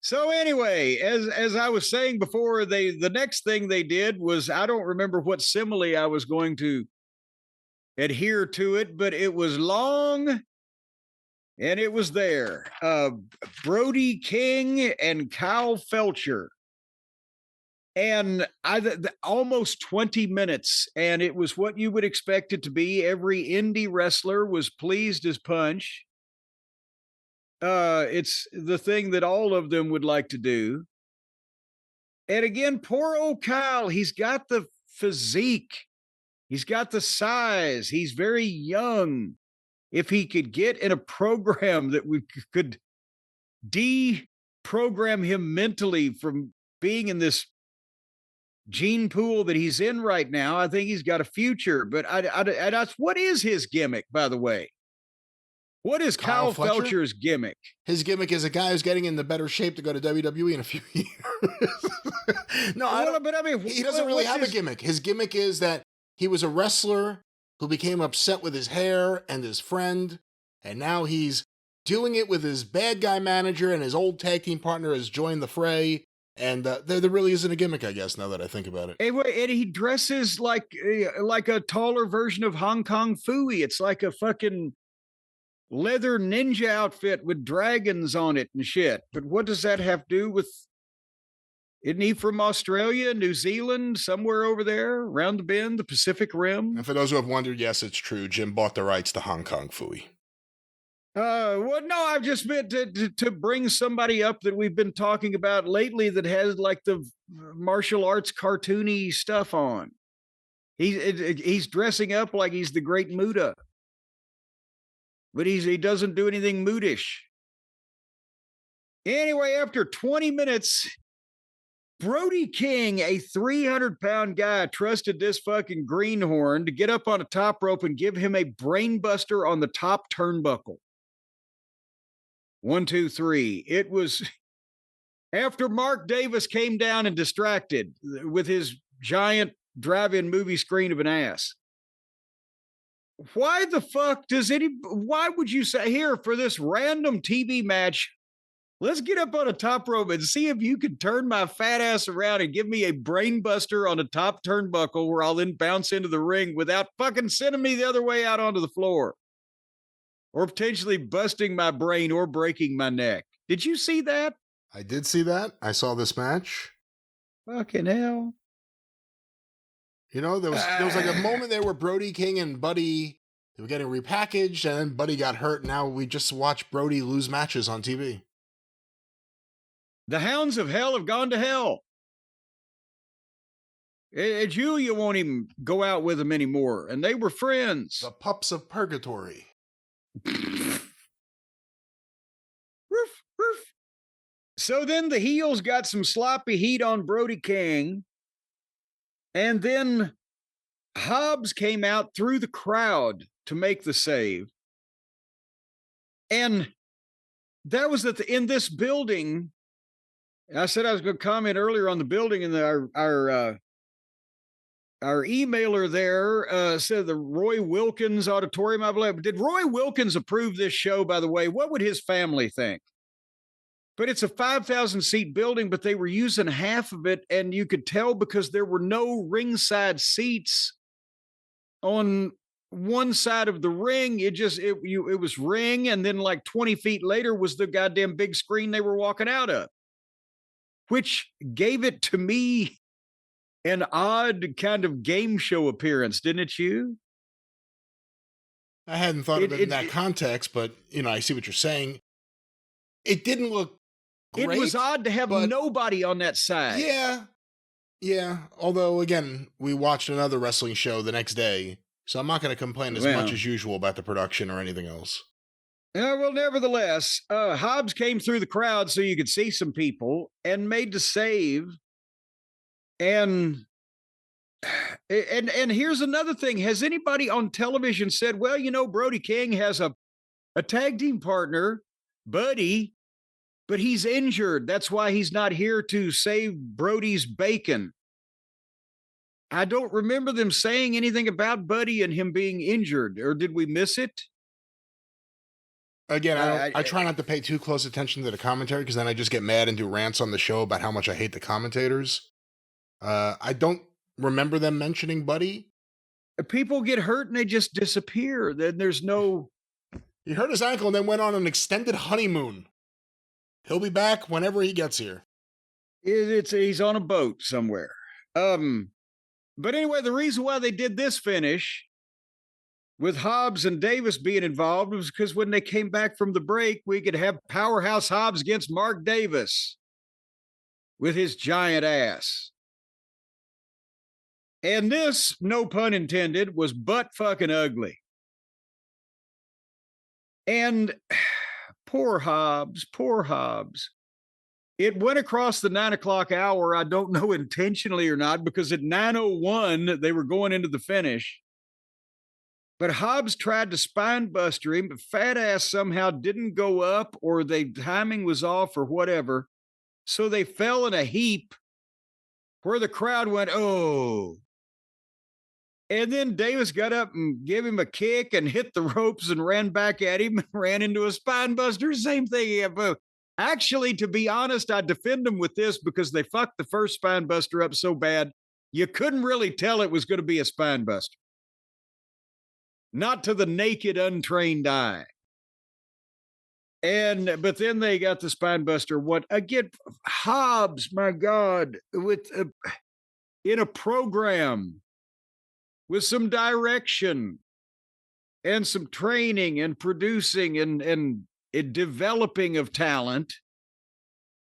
So anyway, as I was saying before, the next thing they did was, I don't remember what simile I was going to adhere to it, but it was long and it was there. Brody King and Kyle Felcher. And almost 20 minutes, and it was what you would expect it to be. Every indie wrestler was pleased as punch. It's the thing that all of them would like to do. And again, poor old Kyle, he's got the physique. He's got the size. He's very young. If he could get in a program that could deprogram him mentally from being in this gene pool that he's in right now, I think he's got a future. But what is his gimmick, by the way? What is Kyle Felcher's gimmick? His gimmick is a guy who's getting into better shape to go to WWE in a few years. No, but I mean, he doesn't really have a gimmick. His gimmick is that he was a wrestler who became upset with his hair and his friend, and now he's doing it with his bad guy manager, and his old tag team partner has joined the fray. And there really isn't a gimmick, I guess, now that I think about it. And he dresses like a taller version of Hong Kong Phooey. It's like a fucking leather ninja outfit with dragons on it and shit. But what does that have to do with... Isn't he from Australia, New Zealand, somewhere over there, around the bend, the Pacific Rim? And for those who have wondered, yes, it's true. Jim bought the rights to Hong Kong Phooey. Well, no, I've just meant to bring somebody up that we've been talking about lately that has like the martial arts cartoony stuff on. He's dressing up like he's the Great Muta, but he doesn't do anything moodish. Anyway, after 20 minutes, Brody King, a 300-pound guy, trusted this fucking greenhorn to get up on a top rope and give him a brainbuster on the top turnbuckle. 1, 2, 3. It was after Mark Davis came down and distracted with his giant drive-in movie screen of an ass. Why the fuck why would you say, here, for this random TV match, let's get up on a top rope and see if you can turn my fat ass around and give me a brain buster on a top turnbuckle where I'll then bounce into the ring without fucking sending me the other way out onto the floor. Or potentially busting my brain or breaking my neck. Did you see that? I did see that. I saw this match. Fucking hell. You know, there was like a moment there where Brody King and Buddy, they were getting repackaged, and then Buddy got hurt. Now we just watch Brody lose matches on TV. The hounds of hell have gone to hell. Julia won't even go out with them anymore, and they were friends. The pups of purgatory. Roof, roof. So then the heels got some sloppy heat on Brody King. And then Hobbs came out through the crowd to make the save. And that was in this building. I said I was going to comment earlier on the building, and our emailer there said the Roy Wilkins Auditorium, I believe. Did Roy Wilkins approve this show, by the way? What would his family think? But it's a 5,000-seat building, but they were using half of it, and you could tell because there were no ringside seats on one side of the ring. It was ring, and then like 20 feet later was the goddamn big screen they were walking out of, which gave it to me an odd kind of game show appearance, didn't it, you? I hadn't thought of it in that context, but, you know, I see what you're saying. It didn't look great. It was odd to have nobody on that side. Yeah. Although, again, we watched another wrestling show the next day, so I'm not going to complain as much as usual about the production or anything else. Well, nevertheless, Hobbs came through the crowd so you could see some people and made the save. And here's another thing. Has anybody on television said, well, you know, Brody King has a tag team partner, Buddy, but he's injured. That's why he's not here to save Brody's bacon. I don't remember them saying anything about Buddy and him being injured, or did we miss it? Again, I try not to pay too close attention to the commentary because then I just get mad and do rants on the show about how much I hate the commentators. I don't remember them mentioning Buddy. People get hurt and they just disappear. Then there's no... He hurt his ankle and then went on an extended honeymoon. He'll be back whenever he gets here. He's on a boat somewhere. But anyway, the reason why they did this finish with Hobbs and Davis being involved was because when they came back from the break, we could have Powerhouse Hobbs against Mark Davis with his giant ass. And this, no pun intended, was butt fucking ugly. And poor Hobbs. It went across the 9 o'clock hour. I don't know intentionally or not, because at 9:01, they were going into the finish. But Hobbs tried to spine buster him, but fat ass somehow didn't go up, or the timing was off or whatever. So they fell in a heap where the crowd went, oh. And then Davis got up and gave him a kick and hit the ropes and ran back at him and ran into a spine buster. Same thing. Actually, to be honest, I defend them with this because they fucked the first spine buster up so bad, you couldn't really tell it was going to be a spine buster. Not to the naked, untrained eye. But then they got the spine buster. What again? Hobbs, my God, in a program with some direction and some training and producing and developing of talent,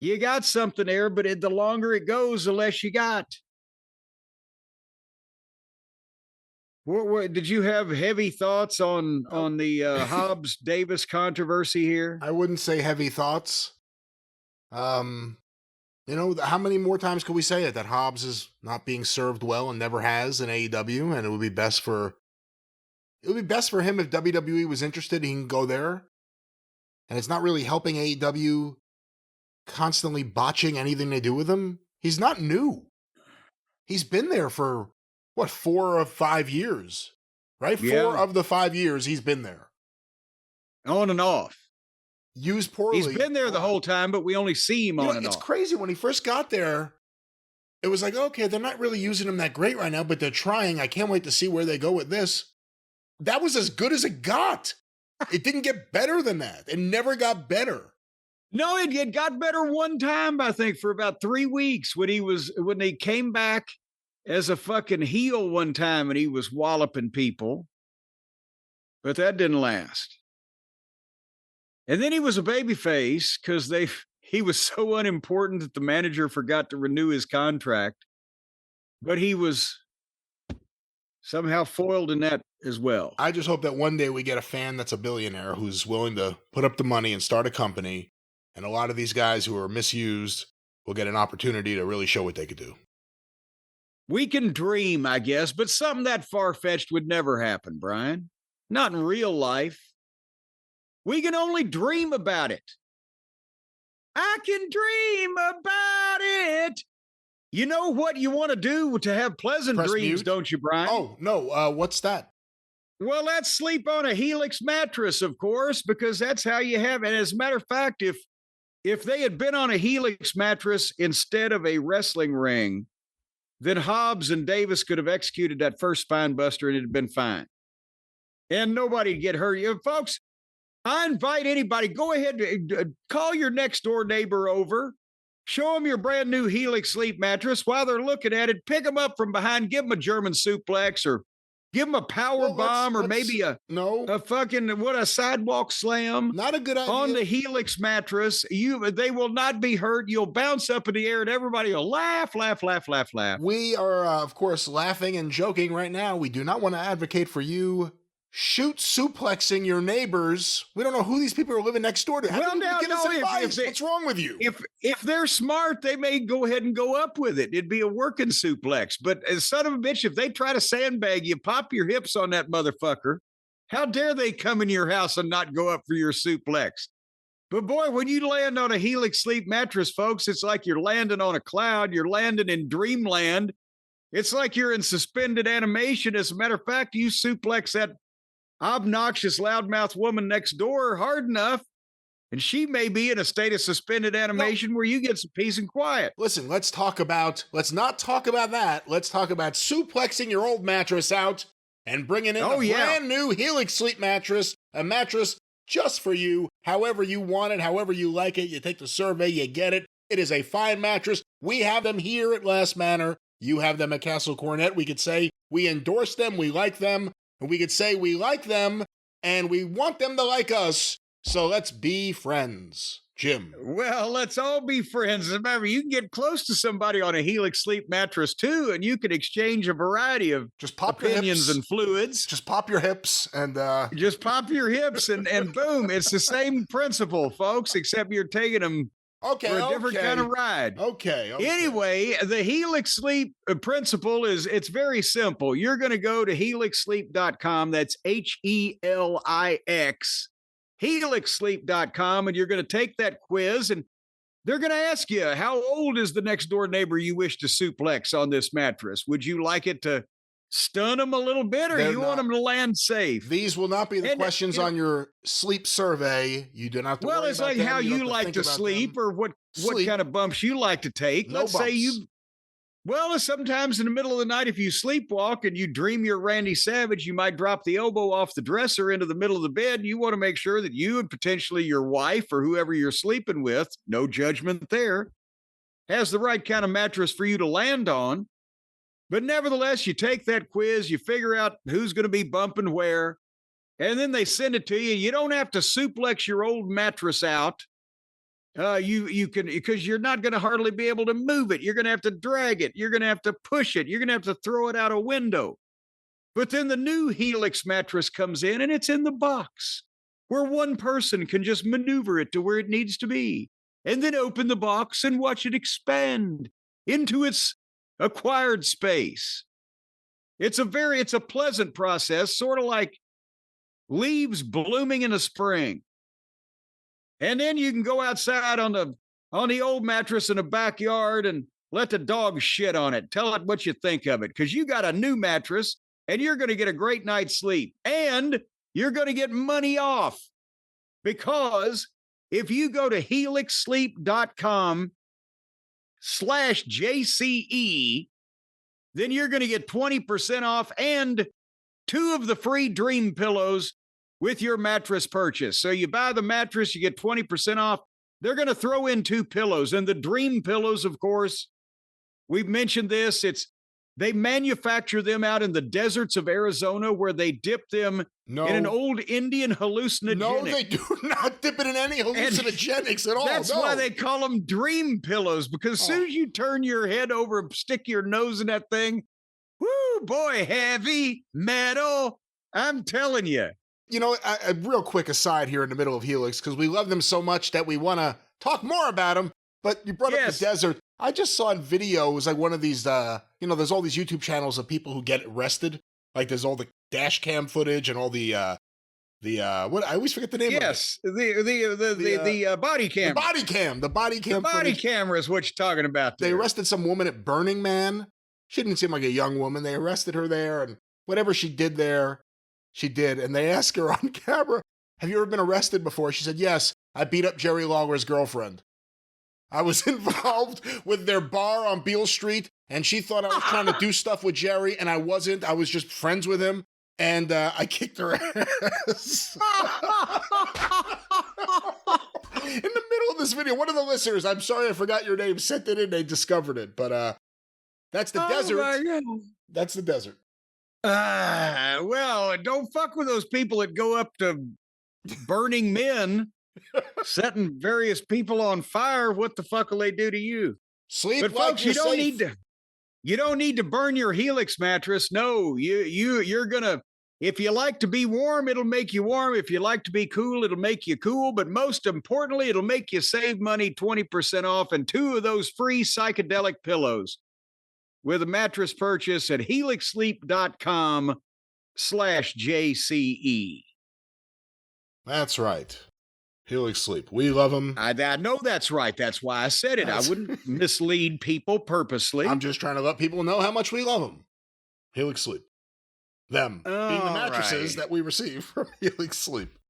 you got something there, but the longer it goes, the less you got. What did you have heavy thoughts on the Hobbs Davis controversy here? I wouldn't say heavy thoughts. How many more times could we say it, that Hobbs is not being served well and never has in AEW, and it would be best for him if WWE was interested, he can go there. And it's not really helping AEW constantly botching anything they do with him. He's not new. He's been there for 4 or 5 years, right? Yeah. 4 of the 5 years he's been there. On and off. Used poorly. He's been there the whole time, but we only see him on and off. It's crazy. When he first got there, it was like, okay, they're not really using him that great right now, but they're trying. I can't wait to see where they go with this. That was as good as it got. It didn't get better than that. It never got better. No, it got better one time, I think, for about 3 weeks when they came back as a fucking heel one time and he was walloping people. But that didn't last. And then he was a babyface because he was so unimportant that the manager forgot to renew his contract. But he was somehow foiled in that as well. I just hope that one day we get a fan that's a billionaire who's willing to put up the money and start a company. And a lot of these guys who are misused will get an opportunity to really show what they could do. We can dream, I guess, but something that far-fetched would never happen, Brian. Not in real life. We can only dream about it. I can dream about it. You know what you want to do to have pleasant Press dreams, mute. don't you, Brian? Oh, no. What's that? Well, let's sleep on a Helix mattress, of course, because that's how you have it. As a matter of fact, if they had been on a Helix mattress instead of a wrestling ring, then Hobbs and Davis could have executed that first spine buster and it'd been fine. And nobody'd get hurt. Folks, I invite anybody, go ahead, call your next door neighbor over, show them your brand new Helix sleep mattress. While they're looking at it, pick them up from behind, give them a German suplex or give them a power bomb or maybe a sidewalk slam. Not a good idea. On the Helix mattress. They will not be hurt. You'll bounce up in the air and everybody will laugh. We are, of course, laughing and joking right now. We do not want to advocate for you shoot suplexing your neighbors. We don't know who these people are living next door to. What's wrong with you? If they're smart, they may go ahead and go up with it. It'd be a working suplex. But son of a bitch, if they try to sandbag you, pop your hips on that motherfucker, how dare they come in your house and not go up for your suplex? But boy, when you land on a Helix sleep mattress, folks, it's like you're landing on a cloud. You're landing in dreamland. It's like you're in suspended animation. As a matter of fact, you suplex that obnoxious loudmouth woman next door hard enough, and she may be in a state of suspended animation where you get some peace and quiet. Listen, let's not talk about that. Let's talk about suplexing your old mattress out and bringing in a brand new Helix Sleep mattress, a mattress just for you, however you want it, however you like it. You take the survey, you get it. It is a fine mattress. We have them here at Last Manor. You have them at Castle Cornette. We could say we endorse them, we like them, and we could say we like them, and we want them to like us. So let's be friends, Jim. Well, let's all be friends. Remember, you can get close to somebody on a Helix Sleep mattress too, and you can exchange a variety of opinions and fluids. Just pop your hips and just pop your hips and boom, it's the same principle, folks, except you're taking them for a different kind of ride. Okay. Anyway, the Helix Sleep principle it's very simple. You're going to go to helixsleep.com. That's HELIX. helixsleep.com, and you're going to take that quiz, and they're going to ask you, how old is the next door neighbor you wish to suplex on this mattress? Would you like it to stun them a little bit, or want them to land safe? These will not be the questions on your sleep survey. You do not have to worry it's about like them. how you like to sleep or what kind of bumps you like to take. Let's say sometimes in the middle of the night, if you sleepwalk and you dream you're Randy Savage, you might drop the elbow off the dresser into the middle of the bed. You want to make sure that you and potentially your wife or whoever you're sleeping with, no judgment there, has the right kind of mattress for you to land on. But nevertheless, you take that quiz, you figure out who's going to be bumping where, and then they send it to you. You don't have to suplex your old mattress out. You can, because you're not going to hardly be able to move it. You're going to have to drag it. You're going to have to push it. You're going to have to throw it out a window. But then the new Helix mattress comes in, and it's in the box where one person can just maneuver it to where it needs to be, and then open the box and watch it expand into its acquired space. It's a pleasant process, sort of like leaves blooming in the spring. And then you can go outside on the old mattress in the backyard and let the dog shit on it. Tell it what you think of it, because you got a new mattress and you're going to get a great night's sleep, and you're going to get money off, because if you go to helixsleep.com/JCE, then you're going to get 20% off and 2 of the free dream pillows with your mattress purchase. So you buy the mattress, you get 20% off. They're going to throw in 2 pillows. And the dream pillows, of course, we've mentioned this. They manufacture them out in the deserts of Arizona, where they dip them in an old Indian hallucinogenic. No, they do not dip it in any hallucinogenics at all. That's why they call them dream pillows, because as soon as you turn your head over, stick your nose in that thing, whoo, boy, heavy metal. I'm telling you. You know, a real quick aside here in the middle of Helix, because we love them so much that we want to talk more about them. But you brought up the desert. I just saw in video, it was like one of these, there's all these YouTube channels of people who get arrested. Like there's all the dash cam footage and all the what, I always forget the name of it. Yes, the body cam. The body cam. The body camera is what you're talking about there. They arrested some woman at Burning Man. She didn't seem like a young woman. They arrested her there, and whatever she did there, she did. And they asked her on camera, have you ever been arrested before? She said, yes, I beat up Jerry Lawler's girlfriend. I was involved with their bar on Beale Street, and she thought I was trying to do stuff with Jerry, and I wasn't. I was just friends with him, and I kicked her ass. In the middle of this video, one of the listeners, I'm sorry I forgot your name, sent it in, they discovered it. But that's the desert. My God. That's the desert. Well, don't fuck with those people that go up to Burning Men, setting various people on fire. What the fuck will they do to you? Sleep, but like folks, you don't need to burn your Helix mattress. No, you're gonna. If you like to be warm, it'll make you warm. If you like to be cool, it'll make you cool. But most importantly, it'll make you save money, 20% off, and 2 of those free psychedelic pillows with a mattress purchase at helixsleep.com/JCE. That's right. Helix Sleep. We love them. I know that's right. That's why I said it. I wouldn't mislead people purposely. I'm just trying to let people know how much we love them. Helix Sleep. Them being the All mattresses right. that we receive from Healing Sleep.